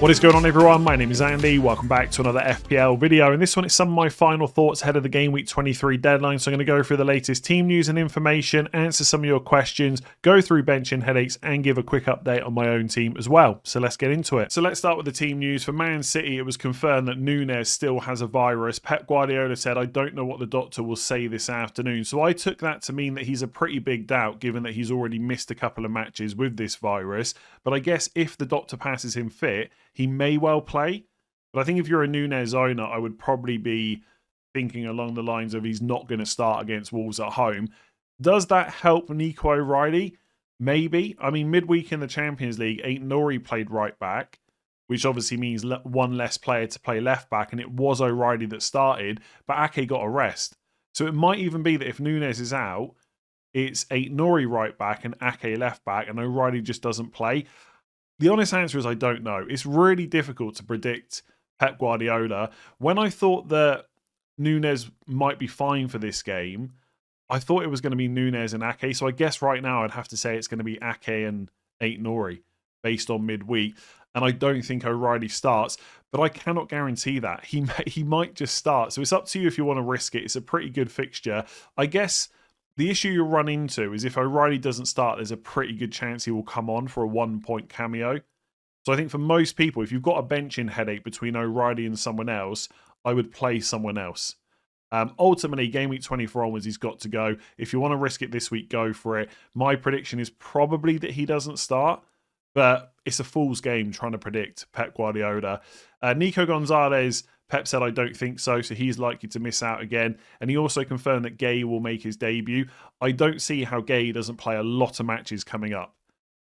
What is going on, everyone? My name is Andy. Welcome back to another FPL video. In this one, it's some of my final thoughts ahead of the Game Week 23 deadline. So I'm going to go through the latest team news and information, answer some of your questions, go through benching headaches, and give a quick update on my own team as well. So let's get into it. So let's start with the team news. For Man City, it was confirmed that Núñez still has a virus. Pep Guardiola said, "I don't know what the doctor will say this afternoon." So I took that to mean that he's a pretty big doubt, given that he's already missed a couple of matches with this virus. But I guess if the doctor passes him fit, he may well play. But I think if you're a Núñez owner, I would probably be thinking along the lines of he's not going to start against Wolves at home. Does that help Nico O'Reilly? Maybe. I mean, midweek in the Champions League, Aït-Nouri played right back, which obviously means one less player to play left back, and it was O'Reilly that started, but Ake got a rest. So it might even be that if Núñez is out, it's Aït-Nouri right back and Ake left back, and O'Reilly just doesn't play. The honest answer is I don't know. It's really difficult to predict Pep Guardiola. When I thought that Núñez might be fine for this game, I thought it was going to be Núñez and Ake. So I guess right now I'd have to say it's going to be Ake and Aït-Nouri based on midweek. And I don't think O'Reilly starts, but I cannot guarantee that. He might just start. So it's up to you if you want to risk it. It's a pretty good fixture. I guess the issue you'll run into is if O'Reilly doesn't start, there's a pretty good chance he will come on for a 1-point cameo. So I think for most people, if you've got a benching headache between O'Reilly and someone else, I would play someone else. Ultimately, Game Week 24 onwards, he's got to go. If you want to risk it this week, go for it. My prediction is probably that he doesn't start, but it's a fool's game trying to predict Pep Guardiola. Nico Gonzalez, Pep said, "I don't think so," so he's likely to miss out again. And he also confirmed that Gay will make his debut. I don't see how Gay doesn't play a lot of matches coming up.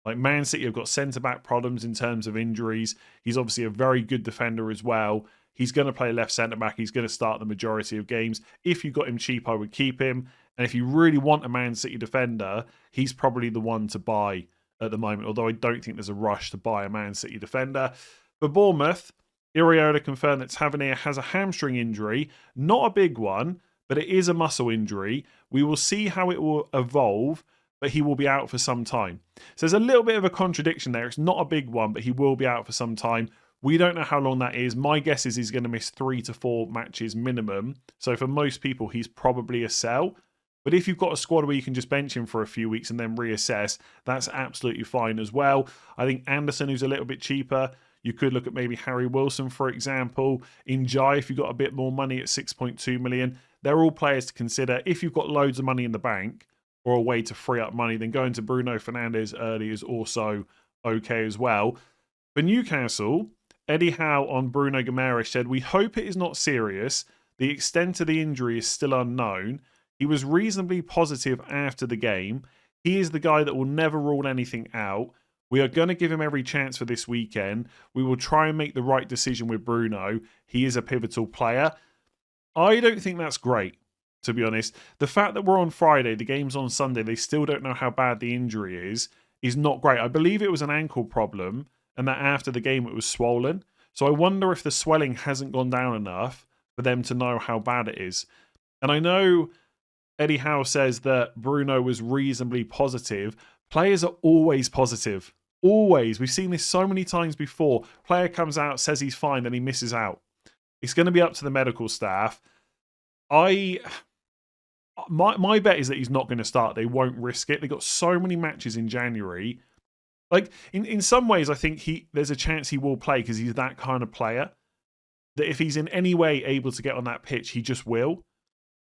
Like, Man City have got centre-back problems in terms of injuries. He's obviously a very good defender as well. He's going to play left centre-back. He's going to start the majority of games. If you got him cheap, I would keep him. And if you really want a Man City defender, he's probably the one to buy at the moment, although I don't think there's a rush to buy a Man City defender. For Bournemouth, Iraola confirmed that Tavernier has a hamstring injury, not a big one, but it is a muscle injury. We will see how it will evolve, but he will be out for some time. So there's a little bit of a contradiction there. It's not a big one, but he will be out for some time. We don't know how long that is. My guess is he's going to miss 3 to 4 matches minimum. So for most people, he's probably a sell. But if you've got a squad where you can just bench him for a few weeks and then reassess, that's absolutely fine as well. I think Anderson, who's a little bit cheaper, you could look at maybe Harry Wilson, for example. Njai, if you've got a bit more money at 6.2 million. They're all players to consider. If you've got loads of money in the bank or a way to free up money, then going to Bruno Fernandes early is also okay as well. For Newcastle, Eddie Howe on Bruno Guimaraes said, "We hope it is not serious. The extent of the injury is still unknown. He was reasonably positive after the game. He is the guy that will never rule anything out. We are going to give him every chance for this weekend. We will try and make the right decision with Bruno. He is a pivotal player." I don't think that's great, to be honest. The fact that we're on Friday, the game's on Sunday, they still don't know how bad the injury is not great. I believe it was an ankle problem and that after the game it was swollen. So I wonder if the swelling hasn't gone down enough for them to know how bad it is. And I know Eddie Howe says that Bruno was reasonably positive. Players are always positive. Always. We've seen this so many times before. Player comes out, says he's fine, then he misses out. It's going to be up to the medical staff. My bet is that he's not going to start. They won't risk it. They've got so many matches in January. Like, in some ways, I think there's a chance he will play because he's that kind of player. That if he's in any way able to get on that pitch, he just will.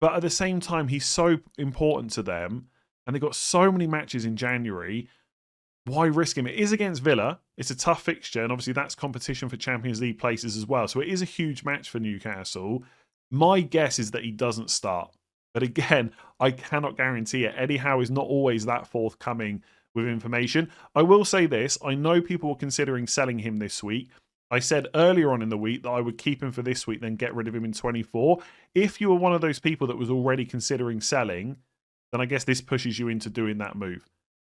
But at the same time, he's so important to them. And they've got so many matches in January. Why risk him? It is against Villa. It's a tough fixture. And obviously that's competition for Champions League places as well. So it is a huge match for Newcastle. My guess is that he doesn't start. But again, I cannot guarantee it. Eddie Howe is not always that forthcoming with information. I will say this. I know people were considering selling him this week. I said earlier on in the week that I would keep him for this week, then get rid of him in 24. If you were one of those people that was already considering selling, then I guess this pushes you into doing that move.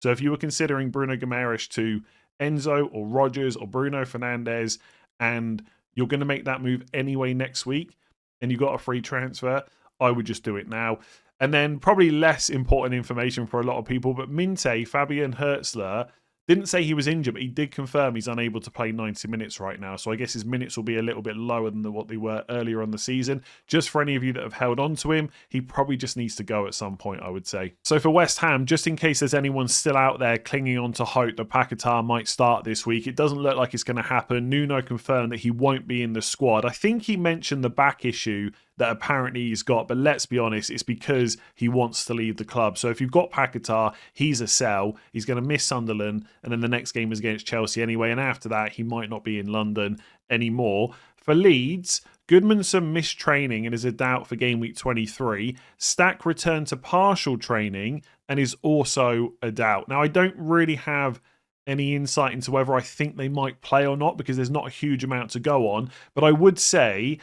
So if you were considering Bruno Guimaraes to Enzo or Rodgers or Bruno Fernandes, and you're going to make that move anyway next week, and you got a free transfer, I would just do it now. And then probably less important information for a lot of people, but Minte, Fabian Hertzler, Didn't say he was injured, but he did confirm he's unable to play 90 minutes right now. So I guess his minutes will be a little bit lower than what they were earlier on the season. Just for any of you that have held on to him, he probably just needs to go at some point, I would say. So for West Ham, just in case there's anyone still out there clinging on to hope that Paquetá might start this week, it doesn't look like it's going to happen. Nuno confirmed that he won't be in the squad. I think he mentioned the back issue that apparently he's got, but let's be honest, it's because he wants to leave the club. So if you've got Paquetá, he's a sell. He's going to miss Sunderland, and then the next game is against Chelsea anyway, and after that, he might not be in London anymore. For Leeds, Goodmanson missed training and is a doubt for game week 23. Stack returned to partial training and is also a doubt. Now, I don't really have any insight into whether I think they might play or not because there's not a huge amount to go on, but I would say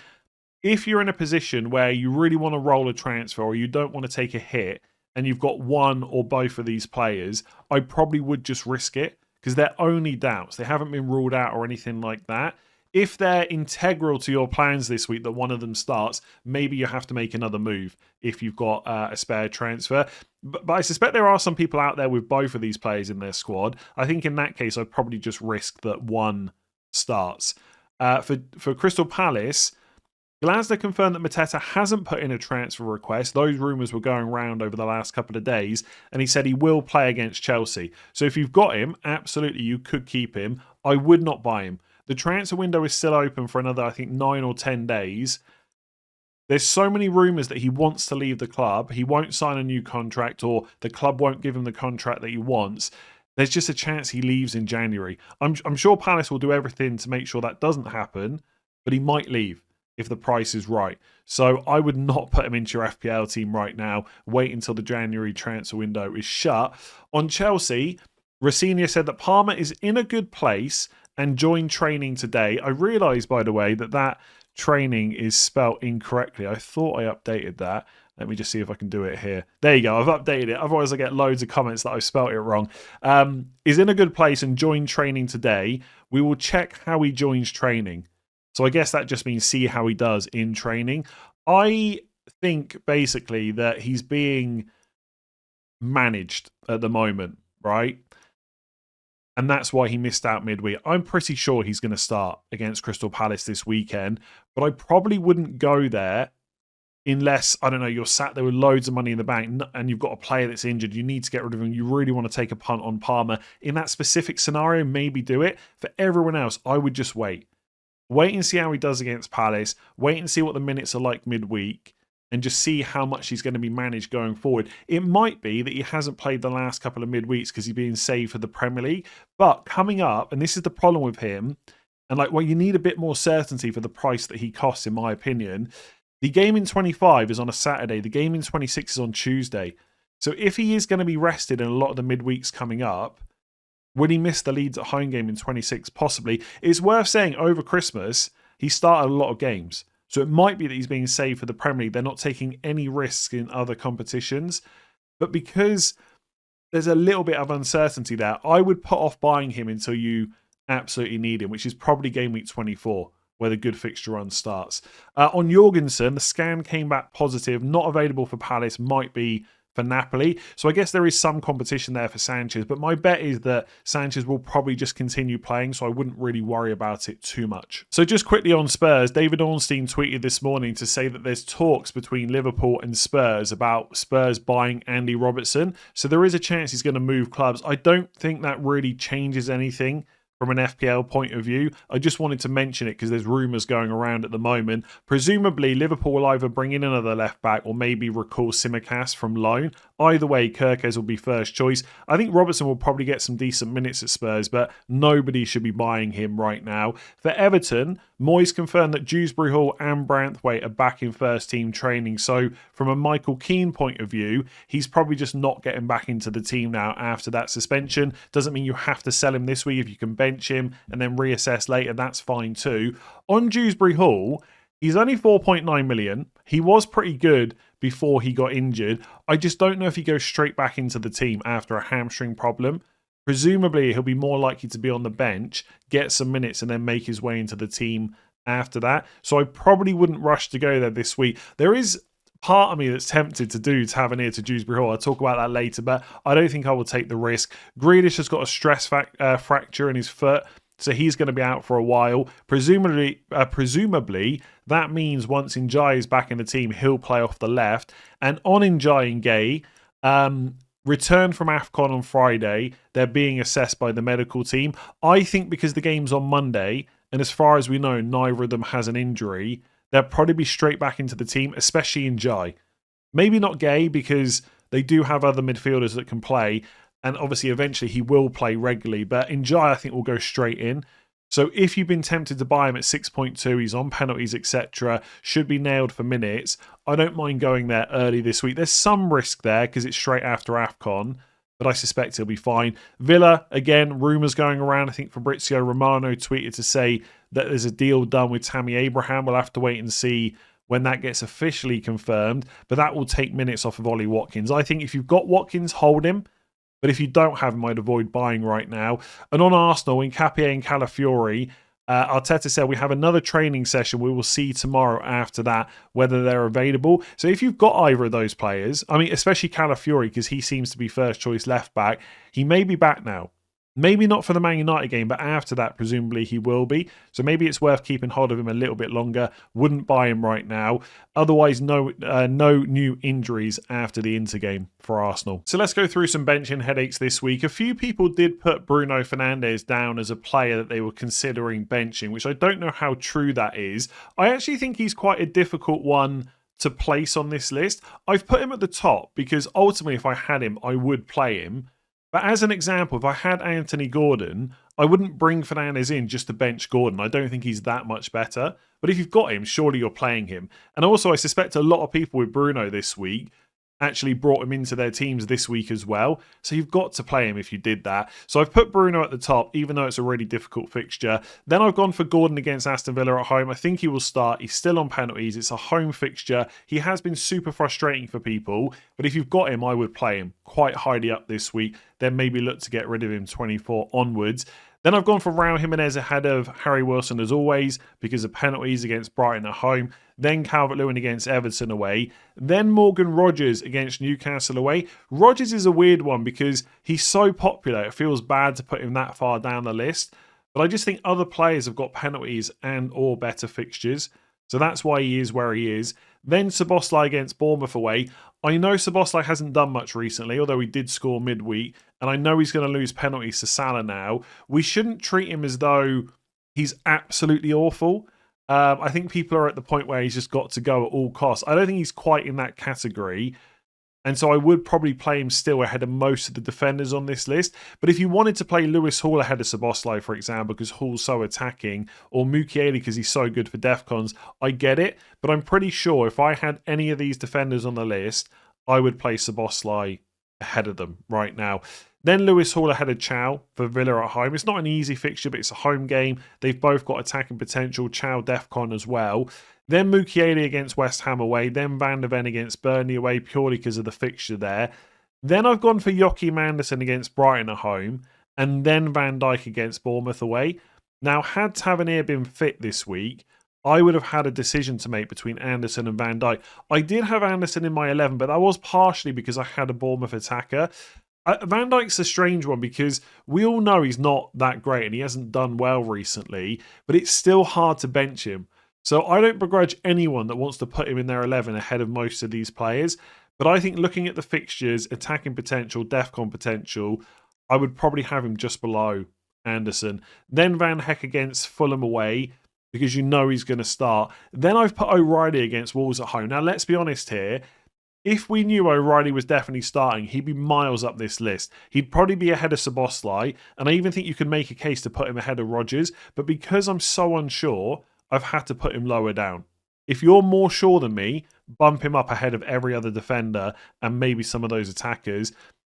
if you're in a position where you really want to roll a transfer or you don't want to take a hit and you've got one or both of these players, I probably would just risk it because they're only doubts. They haven't been ruled out or anything like that. If they're integral to your plans this week that one of them starts, maybe you have to make another move if you've got a spare transfer. But I suspect there are some people out there with both of these players in their squad. I think in that case, I'd probably just risk that one starts. For Crystal Palace, Glasner confirmed that Mateta hasn't put in a transfer request. Those rumours were going around over the last couple of days, and he said he will play against Chelsea. So if you've got him, absolutely you could keep him. I would not buy him. The transfer window is still open for another, I think, 9 or 10 days. There's so many rumours that he wants to leave the club. He won't sign a new contract, or the club won't give him the contract that he wants. There's just a chance he leaves in January. I'm sure Palace will do everything to make sure that doesn't happen, but he might leave if the price is right. So I would not put him into your FPL team right now. Wait until the January transfer window is shut. On Chelsea, Rossignol said that Palmer is in a good place and joined training today. I realised, by the way, that training is spelt incorrectly. I thought I updated that. Let me just see if I can do it here. There you go. I've updated it. Otherwise, I get loads of comments that I've spelt it wrong. Is in a good place and joined training today. We will check how he joins training. So I guess that just means see how he does in training. I think basically that he's being managed at the moment, right? And that's why he missed out midweek. I'm pretty sure he's going to start against Crystal Palace this weekend, but I probably wouldn't go there unless, I don't know, you're sat there with loads of money in the bank and you've got a player that's injured. You need to get rid of him. You really want to take a punt on Palmer. In that specific scenario, maybe do it. For everyone else, I would just wait. Wait and see how he does against Palace. Wait and see what the minutes are like midweek and just see how much he's going to be managed going forward. It might be that he hasn't played the last couple of midweeks because he's being saved for the Premier League. But coming up, and this is the problem with him, and you need a bit more certainty for the price that he costs, in my opinion. The game in 25 is on a Saturday. The game in 26 is on Tuesday. So if he is going to be rested in a lot of the midweeks coming up, will he miss the Leeds at home game in 26? Possibly. It's worth saying over Christmas, he started a lot of games. So it might be that he's being saved for the Premier League. They're not taking any risks in other competitions. But because there's a little bit of uncertainty there, I would put off buying him until you absolutely need him, which is probably game week 24, where the good fixture run starts. On Jorgensen, the scan came back positive. Not available for Palace, might be for Napoli. So I guess there is some competition there for Sanchez, but my bet is that Sanchez will probably just continue playing, so I wouldn't really worry about it too much. So just quickly on Spurs, David Ornstein tweeted this morning to say that there's talks between Liverpool and Spurs about Spurs buying Andy Robertson. So there is a chance he's going to move clubs. I don't think that really changes anything from an FPL point of view. I just wanted to mention it because there's rumours going around at the moment. Presumably, Liverpool will either bring in another left-back or maybe recall Tsimikas from loan. Either way, Kirkes will be first choice. I think Robertson will probably get some decent minutes at Spurs, but nobody should be buying him right now. For Everton, Moyes confirmed that Dewsbury Hall and Branthwaite are back in first-team training. So from a Michael Keane point of view, he's probably just not getting back into the team now after that suspension. Doesn't mean you have to sell him this week. If you can bench him and then reassess later, that's fine too. On Dewsbury Hall, he's only 4.9 million. He was pretty good before he got injured. I just don't know if he goes straight back into the team after a hamstring problem. Presumably, he'll be more likely to be on the bench, get some minutes, and then make his way into the team after that. So I probably wouldn't rush to go there this week. There is part of me that's tempted to do Tavernier to Dewsbury Hall. I'll talk about that later, but I don't think I will take the risk. Grealish has got a stress fracture in his foot, so he's going to be out for a while. Presumably, that means once Njai is back in the team, he'll play off the left. And on Njai and Gay, return from AFCON on Friday, they're being assessed by the medical team. I think because the game's on Monday, and as far as we know, neither of them has an injury, they'll probably be straight back into the team, especially Njai. Maybe not Gay, because they do have other midfielders that can play, and obviously eventually he will play regularly, but Njai I think will go straight in. So if you've been tempted to buy him at 6.2, he's on penalties, etc., should be nailed for minutes, I don't mind going there early this week. There's some risk there because it's straight after AFCON, but I suspect he'll be fine. Villa, again, rumours going around. I think Fabrizio Romano tweeted to say that there's a deal done with Tammy Abraham. We'll have to wait and see when that gets officially confirmed, but that will take minutes off of Ollie Watkins. I think if you've got Watkins, hold him. But if you don't have him, I'd avoid buying right now. And on Arsenal, in Capie and Calafiori, Arteta said we have another training session. We will see tomorrow after that whether they're available. So if you've got either of those players, I mean, especially Calafiori, because he seems to be first choice left back, he may be back now. Maybe not for the Man United game, but after that, presumably he will be. So maybe it's worth keeping hold of him a little bit longer. Wouldn't buy him right now. Otherwise, no new injuries after the Inter game for Arsenal. So let's go through some benching headaches this week. A few people did put Bruno Fernandes down as a player that they were considering benching, which I don't know how true that is. I actually think he's quite a difficult one to place on this list. I've put him at the top because ultimately if I had him, I would play him. But as an example, if I had Anthony Gordon, I wouldn't bring Fernandes in just to bench Gordon. I don't think he's that much better. But if you've got him, surely you're playing him. And also, I suspect a lot of people with Bruno this week actually brought him into their teams this week as well. So you've got to play him if you did that. So I've put Bruno at the top, even though it's a really difficult fixture. Then I've gone for Gordon against Aston Villa at home. I think he will start. He's still on penalties. It's a home fixture. He has been super frustrating for people. But if you've got him, I would play him quite highly up this week. Then maybe look to get rid of him 24 onwards. Then I've gone for Raul Jimenez ahead of Harry Wilson as always because of penalties against Brighton at home. Then Calvert-Lewin against Everton away. Then Morgan Rogers against Newcastle away. Rogers is a weird one because he's so popular. It feels bad to put him that far down the list. But I just think other players have got penalties and or better fixtures. So that's why he is where he is. Then Szoboszlai against Bournemouth away. I know Szoboszlai hasn't done much recently, although he did score midweek. And I know he's going to lose penalties to Salah now. We shouldn't treat him as though he's absolutely awful. I think people are at the point where he's just got to go at all costs. I don't think he's quite in that category. And so I would probably play him still ahead of most of the defenders on this list. But if you wanted to play Lewis Hall ahead of Szoboszlai, for example, because Hall's so attacking, or Mukiele because he's so good for Defcons, I get it. But I'm pretty sure if I had any of these defenders on the list, I would play Szoboszlai ahead of them right now. Then Lewis Hall ahead of Chow for Villa at home. It's not an easy fixture, but it's a home game. They've both got attacking potential. Chow Defcon as well. Then Mukiele against West Ham away. Then Van der Ven against Burnley away purely because of the fixture there. Then I've gone for Joachim Andersen against Brighton at home. And then Van Dijk against Bournemouth away. Now, had Tavernier been fit this week, I would have had a decision to make between Andersen and Van Dijk. I did have Andersen in my 11, but that was partially because I had a Bournemouth attacker. Van Dijk's a strange one because we all know he's not that great and he hasn't done well recently, but it's still hard to bench him. So I don't begrudge anyone that wants to put him in their 11 ahead of most of these players. But I think looking at the fixtures, attacking potential, Defcon potential, I would probably have him just below Andersen. Then Van Heck against Fulham away because you know he's going to start. Then I've put O'Reilly against Wolves at home. Now, let's be honest here. If we knew O'Reilly was definitely starting, he'd be miles up this list. He'd probably be ahead of Szoboszlai, and I even think you can make a case to put him ahead of Rodgers. But because I'm so unsure, I've had to put him lower down. If you're more sure than me, bump him up ahead of every other defender and maybe some of those attackers.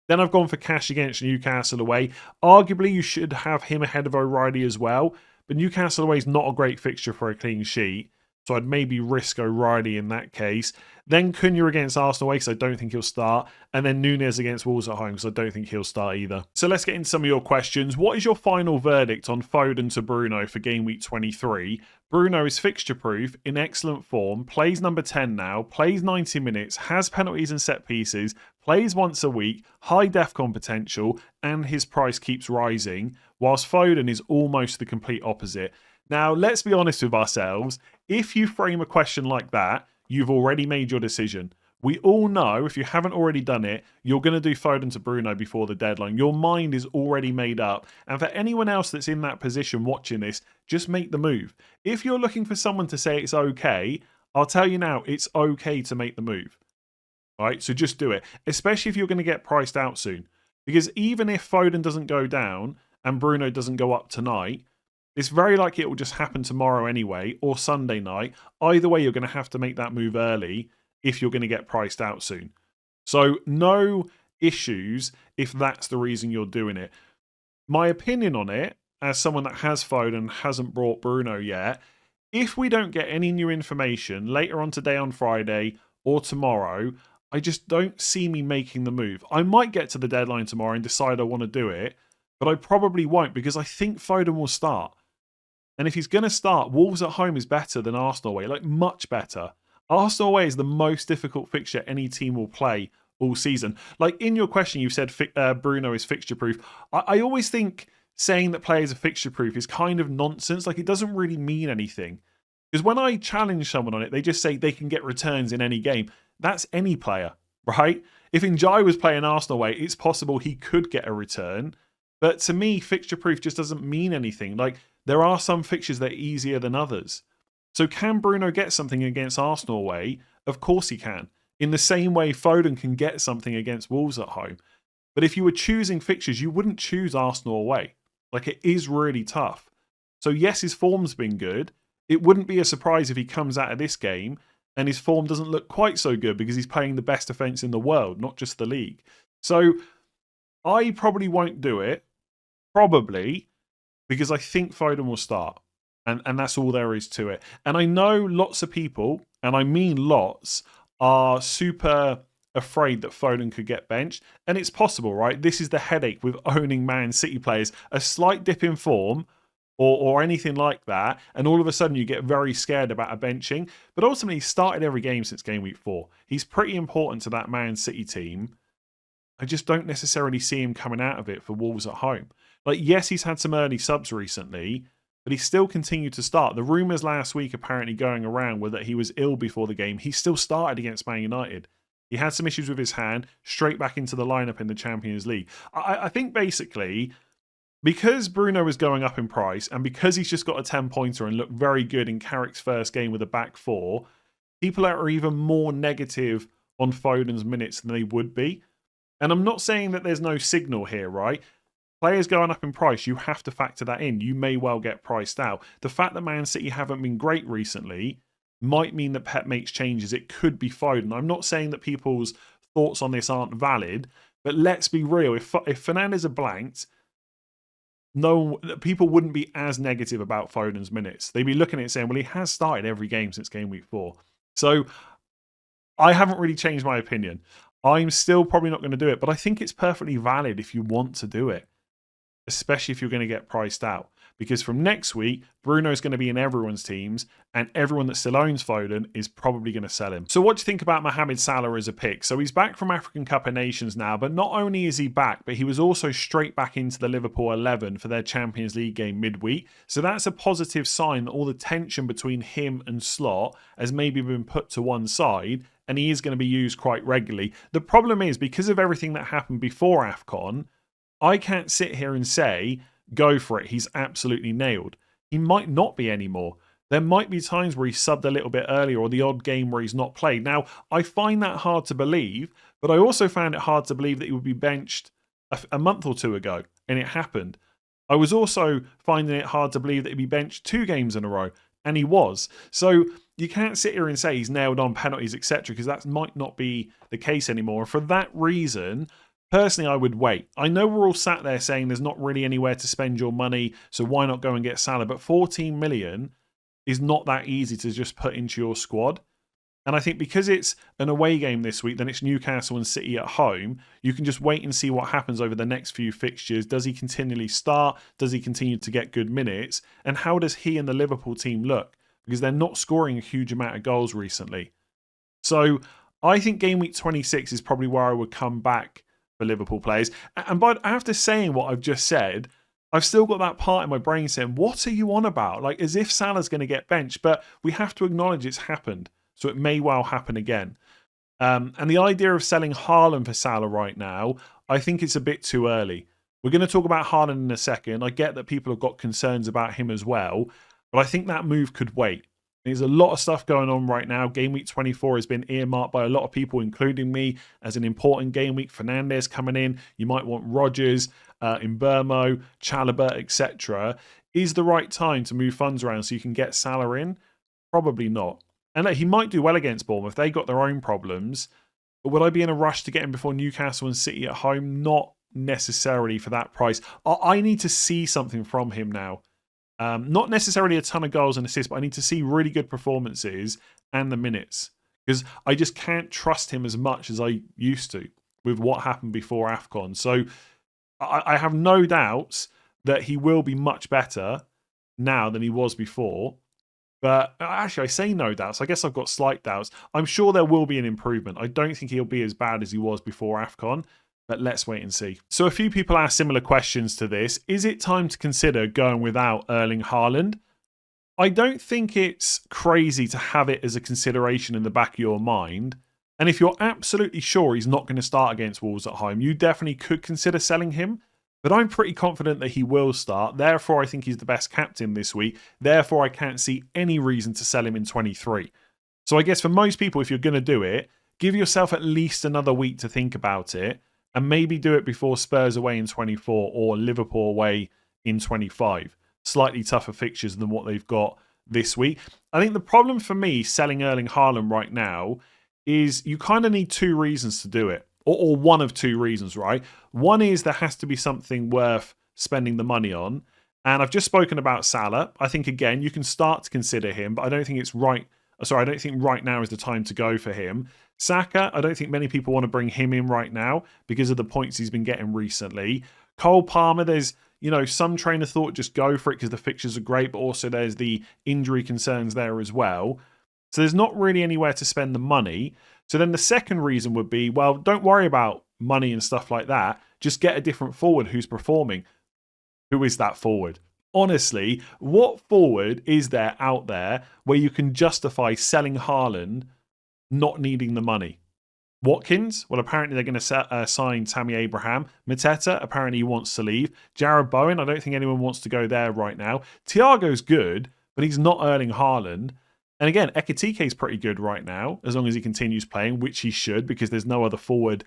Then I've gone for Cash against Newcastle away. Arguably, you should have him ahead of O'Reilly as well. But Newcastle away is not a great fixture for a clean sheet. So I'd maybe risk O'Reilly in that case. Then Cunha against Arsenal away, because I don't think he'll start. And then Núñez against Wolves at home, because I don't think he'll start either. So let's get into some of your questions. What is your final verdict on Foden to Bruno for game week 23? Bruno is fixture proof, in excellent form, plays number 10 now, plays 90 minutes, has penalties and set pieces, plays once a week, high DEFCON potential, and his price keeps rising, whilst Foden is almost the complete opposite. Now, let's be honest with ourselves. If you frame a question like that, you've already made your decision. We all know, if you haven't already done it, you're going to do Foden to Bruno before the deadline. Your mind is already made up. And for anyone else that's in that position watching this, just make the move. If you're looking for someone to say it's okay, I'll tell you now, it's okay to make the move. All right, so just do it, especially if you're going to get priced out soon. Because even if Foden doesn't go down and Bruno doesn't go up tonight, it's very likely it will just happen tomorrow anyway, or Sunday night. Either way, you're going to have to make that move early if you're going to get priced out soon. So no issues if that's the reason you're doing it. My opinion on it, as someone that has Foden and hasn't brought Bruno yet, if we don't get any new information later on today on Friday or tomorrow, I just don't see me making the move. I might get to the deadline tomorrow and decide I want to do it, but I probably won't because I think Foden will start. And if he's going to start, Wolves at home is better than Arsenal away, like much better. Arsenal away is the most difficult fixture any team will play all season. Like in your question, you said Bruno is fixture proof. I always think saying that players are fixture proof is kind of nonsense. Like it doesn't really mean anything. Because when I challenge someone on it, they just say they can get returns in any game. That's any player, right? If Njai was playing Arsenal away, it's possible he could get a return. But to me, fixture proof just doesn't mean anything. Like there are some fixtures that are easier than others. So can Bruno get something against Arsenal away? Of course he can. In the same way Foden can get something against Wolves at home. But if you were choosing fixtures, you wouldn't choose Arsenal away. Like it is really tough. So yes, his form's been good. It wouldn't be a surprise if he comes out of this game and his form doesn't look quite so good because he's playing the best defence in the world, not just the league. So I probably won't do it. Probably. Because I think Foden will start. And that's all there is to it. And I know lots of people, and I mean lots, are super afraid that Foden could get benched. And it's possible, right? This is the headache with owning Man City players. A slight dip in form or anything like that, and all of a sudden you get very scared about a benching. But ultimately, he's started every game since game week 4. He's pretty important to that Man City team. I just don't necessarily see him coming out of it for Wolves at home. Like, yes, he's had some early subs recently, but he still continued to start. The rumours last week apparently going around were that he was ill before the game. He still started against Man United. He had some issues with his hand, straight back into the lineup in the Champions League. I think basically, because Bruno is going up in price and because he's just got a 10-pointer and looked very good in Carrick's first game with a back 4, people are even more negative on Foden's minutes than they would be. And I'm not saying that there's no signal here, right? Players going up in price, you have to factor that in. You may well get priced out. The fact that Man City haven't been great recently might mean that Pep makes changes. It could be Foden. I'm not saying that people's thoughts on this aren't valid, but let's be real. If Fernandes are blanked, no, people wouldn't be as negative about Foden's minutes. They'd be looking at it saying, well, he has started every game since game week 4. So I haven't really changed my opinion. I'm still probably not going to do it, but I think it's perfectly valid if you want to do it, especially if you're going to get priced out. Because from next week, Bruno's going to be in everyone's teams, and everyone that still owns Foden is probably going to sell him. So what do you think about Mohamed Salah as a pick? So he's back from African Cup of Nations now, but not only is he back, but he was also straight back into the Liverpool 11 for their Champions League game midweek. So that's a positive sign that all the tension between him and Slot has maybe been put to one side, and he is going to be used quite regularly. The problem is, because of everything that happened before AFCON, I can't sit here and say, go for it, he's absolutely nailed. He might not be anymore. There might be times where he's subbed a little bit earlier or the odd game where he's not played. Now, I find that hard to believe, but I also found it hard to believe that he would be benched a month or 2 ago, and it happened. I was also finding it hard to believe that he'd be benched 2 games in a row, and he was. So you can't sit here and say he's nailed on penalties, etc., because that might not be the case anymore. For that reason, personally, I would wait. I know we're all sat there saying there's not really anywhere to spend your money, so why not go and get Salah? But 14 million is not that easy to just put into your squad. And I think because it's an away game this week, then it's Newcastle and City at home, you can just wait and see what happens over the next few fixtures. Does he continually start? Does he continue to get good minutes? And how does he and the Liverpool team look? Because they're not scoring a huge amount of goals recently. So I think game week 26 is probably where I would come back for Liverpool players. And but after saying what I've just said, I've still got that part in my brain saying, what are you on about? Like, as if Salah's going to get benched. But we have to acknowledge it's happened. So it may well happen again. And the idea of selling Haaland for Salah right now, I think it's a bit too early. We're going to talk about Haaland in a second. I get that people have got concerns about him as well, but I think that move could wait. There's a lot of stuff going on right now. Game week 24 has been earmarked by a lot of people, including me, as an important game week. Fernandes coming in. You might want Rodgers, Mbeumo, Chalobah, etc. Is the right time to move funds around so you can get Salah in? Probably not. And look, he might do well against Bournemouth. They got their own problems. But would I be in a rush to get him before Newcastle and City at home? Not necessarily for that price. I need to see something from him now. Not necessarily a ton of goals and assists, but I need to see really good performances and the minutes. Because I just can't trust him as much as I used to with what happened before AFCON. So I have no doubts that he will be much better now than he was before. But actually, I say no doubts. I guess I've got slight doubts. I'm sure there will be an improvement. I don't think he'll be as bad as he was before AFCON, but let's wait and see. So a few people ask similar questions to this. Is it time to consider going without Erling Haaland? I don't think it's crazy to have it as a consideration in the back of your mind. And if you're absolutely sure he's not going to start against Wolves at home, you definitely could consider selling him. But I'm pretty confident that he will start. Therefore, I think he's the best captain this week. Therefore, I can't see any reason to sell him in 23. So I guess for most people, if you're going to do it, give yourself at least another week to think about it and maybe do it before Spurs away in 24 or Liverpool away in 25. Slightly tougher fixtures than what they've got this week. I think the problem for me selling Erling Haaland right now is you kind of need two reasons to do it. Or one of two reasons, right? One is there has to be something worth spending the money on. And I've just spoken about Salah. I think, again, you can start to consider him, but I don't think it's right. Sorry, I don't think right now is the time to go for him. Saka, I don't think many people want to bring him in right now because of the points he's been getting recently. Cole Palmer, there's, some train of thought just go for it because the fixtures are great, but also there's the injury concerns there as well. So there's not really anywhere to spend the money. So then the second reason would be, well, don't worry about money and stuff like that. Just get a different forward who's performing. Who is that forward? Honestly, what forward is there out there where you can justify selling Haaland not needing the money? Watkins? Well, apparently they're going to sign Tammy Abraham. Mateta, apparently he wants to leave. Jarrod Bowen, I don't think anyone wants to go there right now. Thiago's good, but he's not Erling Haaland. And again, Ekitike's pretty good right now, as long as he continues playing, which he should, because there's no other forward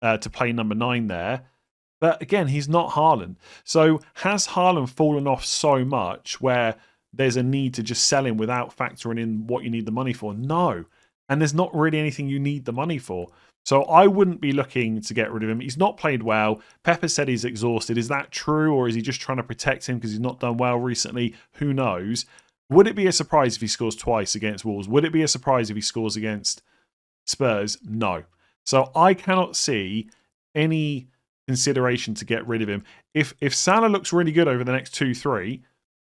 to play number 9 there. But again, he's not Haaland. So has Haaland fallen off so much where there's a need to just sell him without factoring in what you need the money for? No. And there's not really anything you need the money for. So I wouldn't be looking to get rid of him. He's not played well. Pepper said he's exhausted. Is that true, or is he just trying to protect him because he's not done well recently? Who knows? Would it be a surprise if he scores twice against Wolves? Would it be a surprise if he scores against Spurs? No. So I cannot see any consideration to get rid of him. If Salah looks really good over the next 2-3,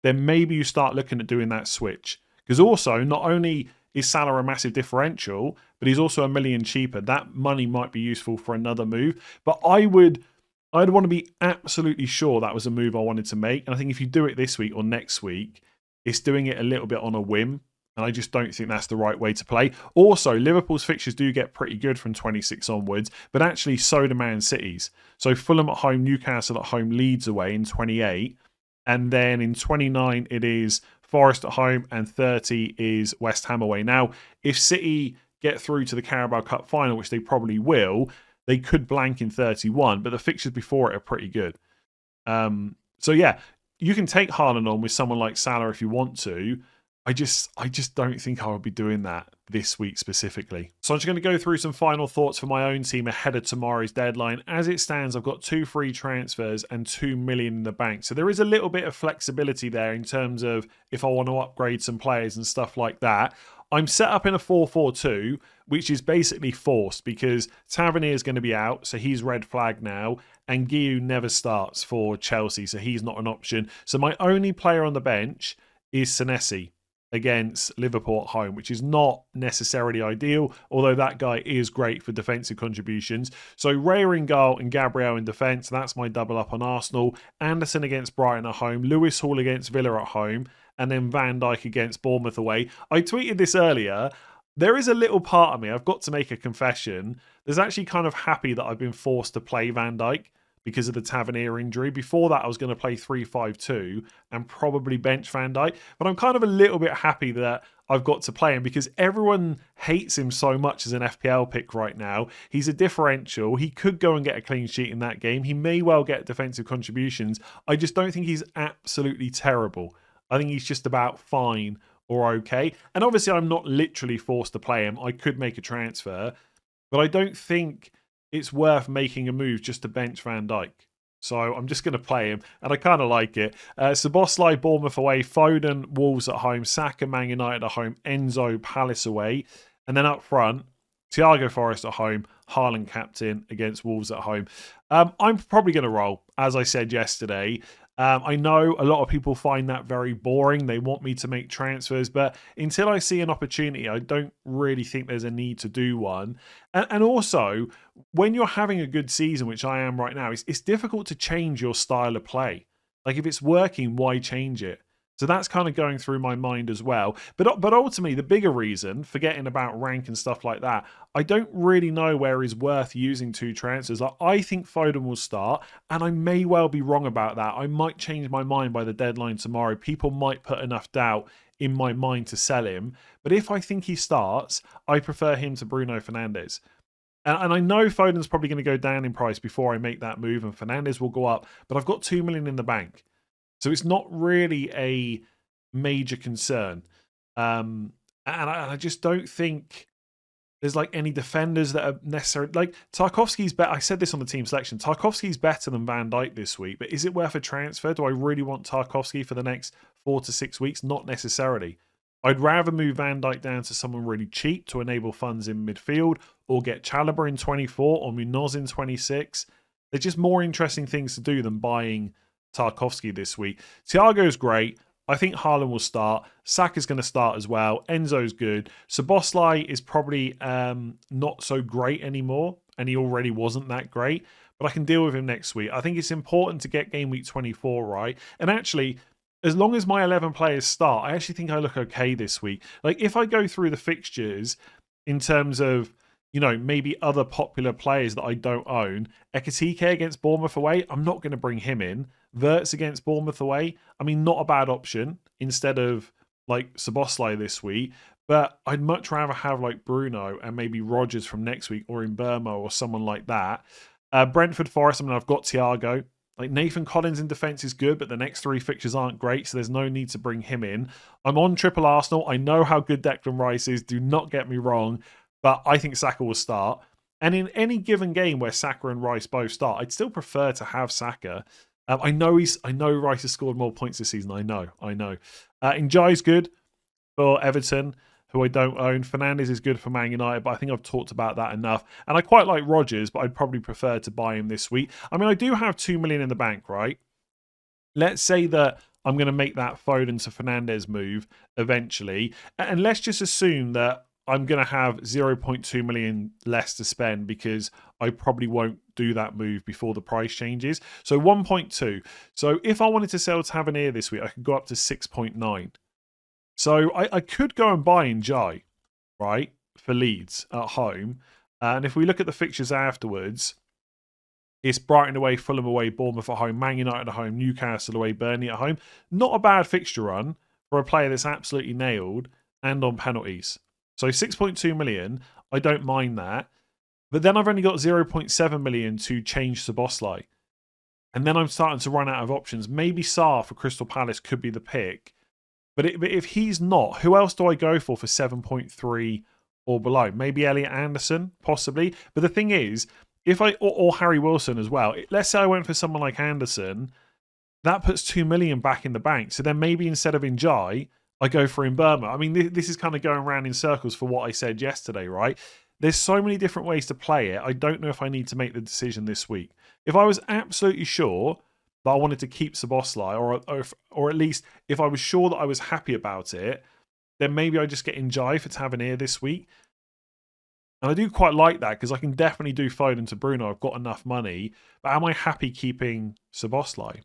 then maybe you start looking at doing that switch. Because also, not only is Salah a massive differential, but he's also $1 million cheaper. That money might be useful for another move. But I'd want to be absolutely sure that was a move I wanted to make. And I think if you do it this week or next week, it's doing it a little bit on a whim, and I just don't think that's the right way to play. Also, Liverpool's fixtures do get pretty good from 26 onwards, but actually so do Man City's. So Fulham at home, Newcastle at home, Leeds away in 28, and then in 29 it is Forest at home, and 30 is West Ham away. Now, if City get through to the Carabao Cup final, which they probably will, they could blank in 31, but the fixtures before it are pretty good. So yeah, you can take Haaland on with someone like Salah if you want to, I just don't think I will be doing that this week specifically. So I'm just going to go through some final thoughts for my own team ahead of tomorrow's deadline. As it stands, I've got 2 free transfers and 2 million in the bank. So there is a little bit of flexibility there in terms of if I want to upgrade some players and stuff like that. I'm set up in a 4-4-2, which is basically forced because Tavernier is going to be out, so he's red flag now, and Guiu never starts for Chelsea, so he's not an option. So my only player on the bench is Senesi against Liverpool at home, which is not necessarily ideal, although that guy is great for defensive contributions. So Raya in goal and Gabriel in defence, that's my double up on Arsenal. Anderson against Brighton at home, Lewis Hall against Villa at home, and then Van Dijk against Bournemouth away. I tweeted this earlier. There is a little part of me, I've got to make a confession, there's actually kind of happy that I've been forced to play Van Dijk because of the Tavernier injury. Before that, I was going to play 3-5-2 and probably bench Van Dijk. But I'm kind of a little bit happy that I've got to play him because everyone hates him so much as an FPL pick right now. He's a differential. He could go and get a clean sheet in that game. He may well get defensive contributions. I just don't think he's absolutely terrible. I think he's just about fine or okay. And obviously, I'm not literally forced to play him. I could make a transfer. But I don't think it's worth making a move just to bench Van Dijk. So I'm just going to play him, and I kind of like it. Szoboszlai, Bournemouth away, Foden, Wolves at home, Saka, Man United at home, Enzo, Palace away. And then up front, Thiago Forest at home, Haaland captain against Wolves at home. I'm probably going to roll, as I said yesterday. I know a lot of people find that very boring. They want me to make transfers, but until I see an opportunity, I don't really think there's a need to do one. And also, when you're having a good season, which I am right now, it's difficult to change your style of play. Like if it's working, why change it? So that's kind of going through my mind as well. But ultimately, the bigger reason, forgetting about rank and stuff like that, I don't really know where is worth using 2 transfers. I think Foden will start, and I may well be wrong about that. I might change my mind by the deadline tomorrow. People might put enough doubt in my mind to sell him. But if I think he starts, I prefer him to Bruno Fernandes. And I know Foden's probably going to go down in price before I make that move, and Fernandes will go up. But I've got 2 million in the bank. So it's not really a major concern. And I just don't think there's like any defenders that are necessary. Like Tarkowski's better. I said this on the team selection. Tarkowski's better than Van Dijk this week, but is it worth a transfer? Do I really want Tarkowski for the next 4 to 6 weeks? Not necessarily. I'd rather move Van Dijk down to someone really cheap to enable funds in midfield, or get Chalobah in 24 or Munoz in 26. They're just more interesting things to do than buying Tarkowski this week. Thiago's great. I think Haaland will start. Saka's going to start as well. Enzo's good. Szoboszlai is probably not so great anymore, and he already wasn't that great, but I can deal with him next week. I think it's important to get game week 24 right. And actually, as long as my 11 players start, I actually think I look okay this week. Like if I go through the fixtures in terms of, you know, maybe other popular players that I don't own, Ekitike against Bournemouth away, I'm not going to bring him in. Wirtz against Bournemouth away, I mean, not a bad option instead of like Szoboszlai this week, but I'd much rather have like Bruno and maybe Rodgers from next week, or in Burma or someone like that. Brentford Forest, I mean, I've got Thiago. Like Nathan Collins in defence is good, but the next 3 fixtures aren't great, so there's no need to bring him in. I'm on triple Arsenal. I know how good Declan Rice is. Do not get me wrong, but I think Saka will start. And in any given game where Saka and Rice both start, I'd still prefer to have Saka. I know Rice has scored more points this season. I know. Njai's good for Everton, who I don't own. Fernandes is good for Man United, but I think I've talked about that enough. And I quite like Rodgers, but I'd probably prefer to buy him this week. I mean, I do have 2 million in the bank, right? Let's say that I'm going to make that Foden to Fernandes move eventually. And let's just assume that I'm going to have 0.2 million less to spend because I probably won't do that move before the price changes. So 1.2. So if I wanted to sell Tavernier this week, I could go up to 6.9. So I could go and buy Njai, right, for Leeds at home. And if we look at the fixtures afterwards, it's Brighton away, Fulham away, Bournemouth at home, Man United at home, Newcastle away, Burnley at home. Not a bad fixture run for a player that's absolutely nailed and on penalties. So 6.2 million, I don't mind that. But then I've only got 0.7 million to change Szoboszlai. And then I'm starting to run out of options. Maybe Saar for Crystal Palace could be the pick. But if he's not, who else do I go for 7.3 or below? Maybe Elliot Anderson, possibly. But the thing is, if or Harry Wilson as well. Let's say I went for someone like Anderson, that puts 2 million back in the bank. So then maybe instead of Njai, I go for Mbeumo. I mean, this is kind of going around in circles for what I said yesterday, right? There's so many different ways to play it. I don't know if I need to make the decision this week. If I was absolutely sure that I wanted to keep Szoboszlai, or at least if I was sure that I was happy about it, then maybe I just get Njai for Tavernier this week. And I do quite like that because I can definitely do Foden to Bruno. I've got enough money. But am I happy keeping Szoboszlai?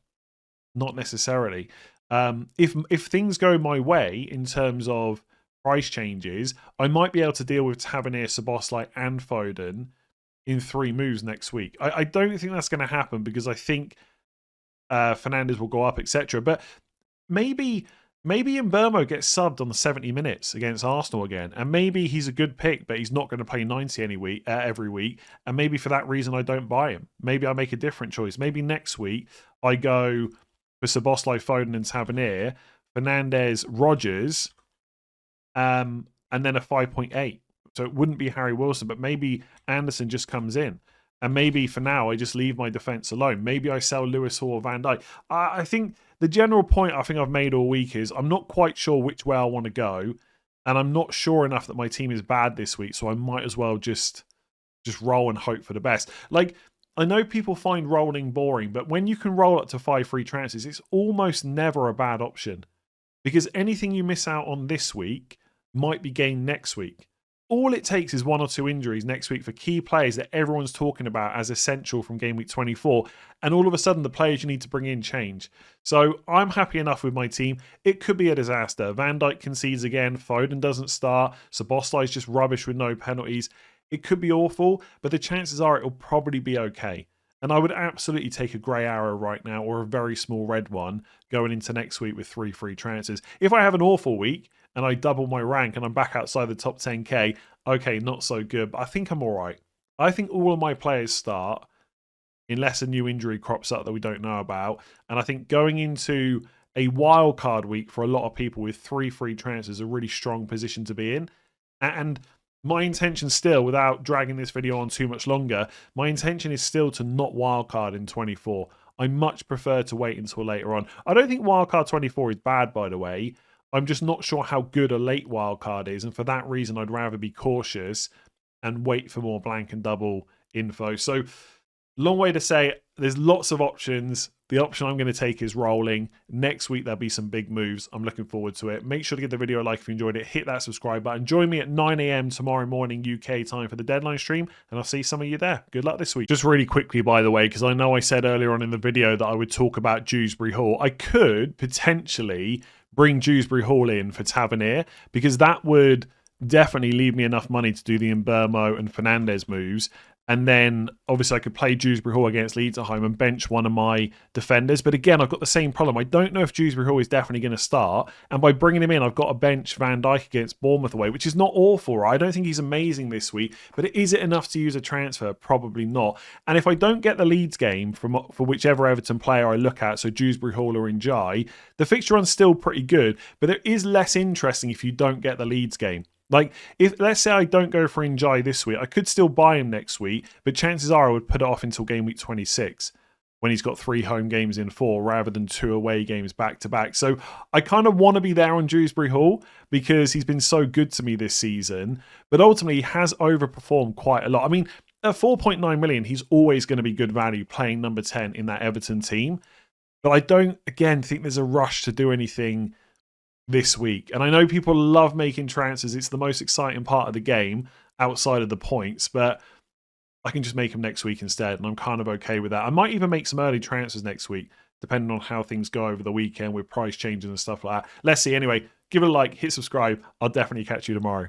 Not necessarily. If things go my way in terms of price changes, I might be able to deal with Tavernier, Szoboszlai, and Foden in 3 moves next week. I don't think that's going to happen because I think Fernandes will go up, etc. But maybe Mbeumo gets subbed on the 70 minutes against Arsenal again, and maybe he's a good pick, but he's not going to play 90 every week, and maybe for that reason I don't buy him. Maybe I make a different choice. Maybe next week I go for Szoboszlai, Foden, and Tavernier, Fernandes, Rodgers, and then a 5.8. So it wouldn't be Harry Wilson, but maybe Anderson just comes in. And maybe for now, I just leave my defence alone. Maybe I sell Lewis Hall or Van Dijk. I think the general point I think I've made all week is I'm not quite sure which way I want to go. And I'm not sure enough that my team is bad this week. So I might as well just roll and hope for the best. Like, I know people find rolling boring, but when you can roll up to 5 free transfers, it's almost never a bad option. Because anything you miss out on this week might be gained next week. All it takes is 1 or 2 injuries next week for key players that everyone's talking about as essential from game week 24. And all of a sudden, the players you need to bring in change. So I'm happy enough with my team. It could be a disaster. Van Dijk concedes again. Foden doesn't start. Szoboszlai is just rubbish with no penalties. It could be awful, but the chances are it'll probably be okay. And I would absolutely take a grey arrow right now or a very small red one going into next week with 3 free transfers. If I have an awful week and I double my rank and I'm back outside the top 10k, okay, not so good, but I think I'm all right. I think all of my players start unless a new injury crops up that we don't know about. And I think going into a wild card week for a lot of people with 3 free transfers is a really strong position to be in. And my intention still, without dragging this video on too much longer, my intention is still to not wildcard in 24. I much prefer to wait until later on. I don't think wildcard 24 is bad, by the way. I'm just not sure how good a late wildcard is. And for that reason, I'd rather be cautious and wait for more blank and double info. So, long way to say, there's lots of options. The option I'm going to take is rolling. Next week, there'll be some big moves. I'm looking forward to it. Make sure to give the video a like if you enjoyed it. Hit that subscribe button. Join me at 9 a.m. tomorrow morning UK time for the deadline stream, and I'll see some of you there. Good luck this week. Just really quickly, by the way, because I know I said earlier on in the video that I would talk about Dewsbury Hall. I could potentially bring Dewsbury Hall in for Tavernier, because that would definitely leave me enough money to do the Mbeumo and Fernandes moves. And then, obviously, I could play Dewsbury Hall against Leeds at home and bench one of my defenders. But again, I've got the same problem. I don't know if Dewsbury Hall is definitely going to start. And by bringing him in, I've got to bench Van Dijk against Bournemouth away, which is not awful, right? I don't think he's amazing this week. But is it enough to use a transfer? Probably not. And if I don't get the Leeds game for whichever Everton player I look at, so Dewsbury Hall or Njai, the fixture run's still pretty good. But it is less interesting if you don't get the Leeds game. Like, if let's say I don't go for Njai this week, I could still buy him next week, but chances are I would put it off until game week 26 when he's got 3 home games in 4 rather than 2 away games back to back. So I kind of want to be there on Dewsbury Hall because he's been so good to me this season, but ultimately he has overperformed quite a lot. I mean, at 4.9 million, he's always going to be good value playing number 10 in that Everton team. But I don't, again, think there's a rush to do anything this week. And I know people love making transfers. It's the most exciting part of the game outside of the points, but I can just make them next week instead. And I'm kind of okay with that. I might even make some early transfers next week, depending on how things go over the weekend with price changes and stuff like that. Let's see. Anyway, give it a like, hit subscribe. I'll definitely catch you tomorrow.